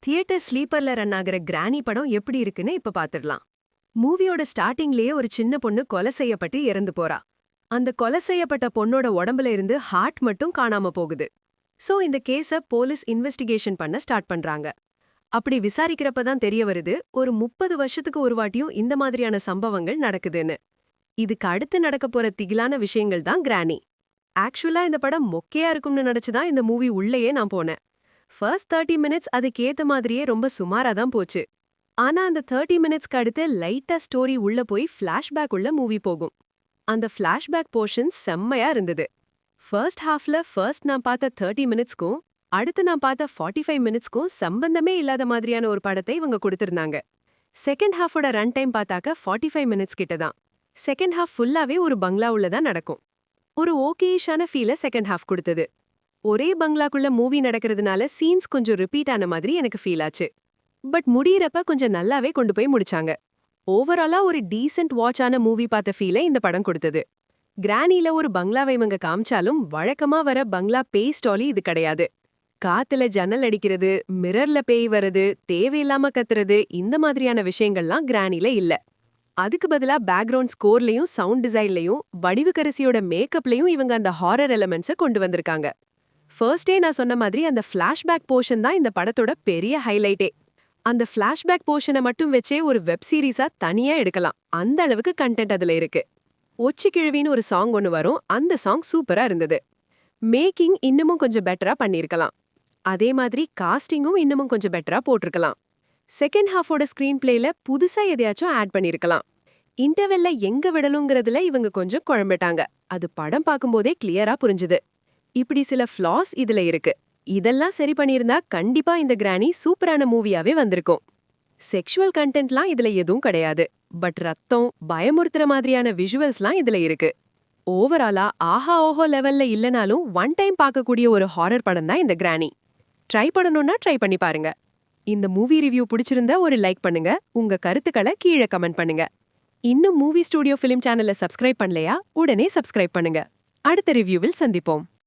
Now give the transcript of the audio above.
Theatre ஸ்லீப்பர்ல run ஆகிற granny படம் எப்படி இருக்குன்னு இப்ப பாத்துடலாம். மூவியோட ஸ்டார்டிங்லயே ஒரு சின்ன பொண்ணு கொலை செய்யப்பட்டு இறந்து போறா. அந்த கொலை செய்யப்பட்ட பொண்ணோட உடம்புல இருந்து ஹார்ட் மட்டும் காணாம போகுது. சோ இந்த கேஸ போலீஸ் இன்வெஸ்டிகேஷன் பண்ண ஸ்டார்ட் பண்றாங்க. அப்படி விசாரிக்கிறப்ப தான் தெரிய வருது, ஒரு 30 வருஷத்துக்கு ஒரு வாட்டியும் இந்த மாதிரியான சம்பவங்கள் நடக்குதுன்னு. இதுக்கு அடுத்து நடக்க போற திகிலான விஷயங்கள் தான் கிரானி. ஆக்சுவலா இந்த படம் மொக்கையா இருக்கும்னு நினைச்சுதான் இந்த மூவி உள்ளேயே நான் போனேன். ஃபர்ஸ்ட் 30 மினிட்ஸ் அதுக்கேத்த மாதிரியே ரொம்ப சுமாரா தான் போச்சு. ஆனா அந்த 30 மினிட்ஸ்க்கு அடுத்து லைட்டா ஸ்டோரி உள்ள போய் ஃபிளாஷ்பேக் உள்ள மூவி போகும். அந்த ஃபிளாஷ்பேக் போர்ஷன் செம்மையா இருந்தது. ஃபர்ஸ்ட் ஹாஃப்ல நான் பார்த்த 30 மினிட்ஸ்க்கும் அடுத்து நான் பார்த்த 45 மினிட்ஸ்க்கும் சம்பந்தமே இல்லாத மாதிரியான ஒரு படத்தை இவங்க கொடுத்திருந்தாங்க. செகண்ட் ஹாஃபோட ரன் டைம் பார்த்தாக்க 45 மினிட்ஸ் கிட்ட தான். செகண்ட் ஹாஃப் ஃபுல்லாவே ஒரு பங்களாவுல தான் நடக்கும். ஒரு ஓகேஷான ஃபீல செகண்ட் ஹாஃப் கொடுத்தது. ஒரே பங்களாக்குள்ள மூவி நடக்கிறதுனால சீன்ஸ் கொஞ்சம் ரிப்பீட் ஆன மாதிரி எனக்கு ஃபீல் ஆச்சு. பட் முடியறப்ப கொஞ்சம் நல்லாவே கொண்டு போய் முடிச்சாங்க. ஓவராலா ஒரு டீசென்ட் வாட்ச் ஆன மூவி பார்த்த ஃபீலை இந்த படம் கொடுத்தது. கிரானில ஒரு பங்களாவை இவங்க காமிச்சாலும் வழக்கமா வர பங்களா பேய் ஸ்டாலி இது கிடையாது. காத்துல ஜன்னல் அடிக்கிறது, மிரர்ல பேய் வரது, தேவையில்லாம கத்துறது இந்த மாதிரியான விஷயங்கள்லாம் கிரானில இல்ல. அதுக்கு பதிலா பேக்ரவுண்ட் ஸ்கோர்லயும் சவுண்ட் டிசைன்லயும் வடிவுக்கரசியோட மேக்கப்லயும் இவங்க அந்த ஹாரர் எலமெண்ட்ஸை கொண்டு வந்திருக்காங்க. ஃபர்ஸ்டே நான் சொன்ன மாதிரி அந்த ஃபிளாஷ்பேக் போர்ஷன் தான் இந்த படத்தோட பெரிய ஹைலைட்டே. அந்த ஃபிளாஷ்பேக் போர்ஷனை மட்டும் வச்சே ஒரு வெப் சீரிஸா தனியா எடுக்கலாம். அந்த அளவுக்கு கண்டென்ட் அதுல இருக்கு. ஒச்சிக்கிழவின்னு ஒரு சாங் ஒன்று வரும், அந்த சாங் சூப்பரா இருந்தது. மேக்கிங் இன்னமும் கொஞ்சம் பெட்டரா பண்ணிருக்கலாம். அதே மாதிரி காஸ்டிங்கும் இன்னமும் கொஞ்சம் பெட்டரா போட்டிருக்கலாம். செகண்ட் ஹாஃபோட ஸ்கிரீன் பிளேல புதுசா எதையாச்சும் ஆட் பண்ணிருக்கலாம். இன்டர்வெல்ல எங்க விடலுங்கிறதுல இவங்க கொஞ்சம் குழம்பிட்டாங்க. அது படம் பார்க்கும்போதே கிளியரா புரிஞ்சுது. இப்படி சில ஃப்ளாஸ் இதுல இருக்கு. இதெல்லாம் சரி பண்ணியிருந்தா கண்டிப்பா இந்த கிரானி சூப்பரான மூவியாவே வந்திருக்கும். செக்ஷுவல் கண்டென்ட்லாம் இதுல எதுவும் கிடையாது. பட் ரத்தம், பயமுறுத்துற மாதிரியான விஷுவல்ஸ்லாம் இதுல இருக்கு. ஓவராலா ஆஹா ஓஹோ லெவல்ல இல்லனாலும் ஒன் டைம் பார்க்கக்கூடிய ஒரு ஹாரர் படம் தான் இந்த கிரானி. ட்ரை பண்ணணும்னா ட்ரை பண்ணி பாருங்க. இந்த மூவி ரிவ்யூ பிடிச்சிருந்தா ஒரு லைக் பண்ணுங்க. உங்க கருத்துக்களை கீழே கமெண்ட் பண்ணுங்க. இன்னும் மூவி ஸ்டுடியோ ஃபிலிம் சேனலை சப்ஸ்கிரைப் பண்ணலையா? உடனே சப்ஸ்கிரைப் பண்ணுங்க. அடுத்த ரிவ்யூவில் சந்திப்போம்.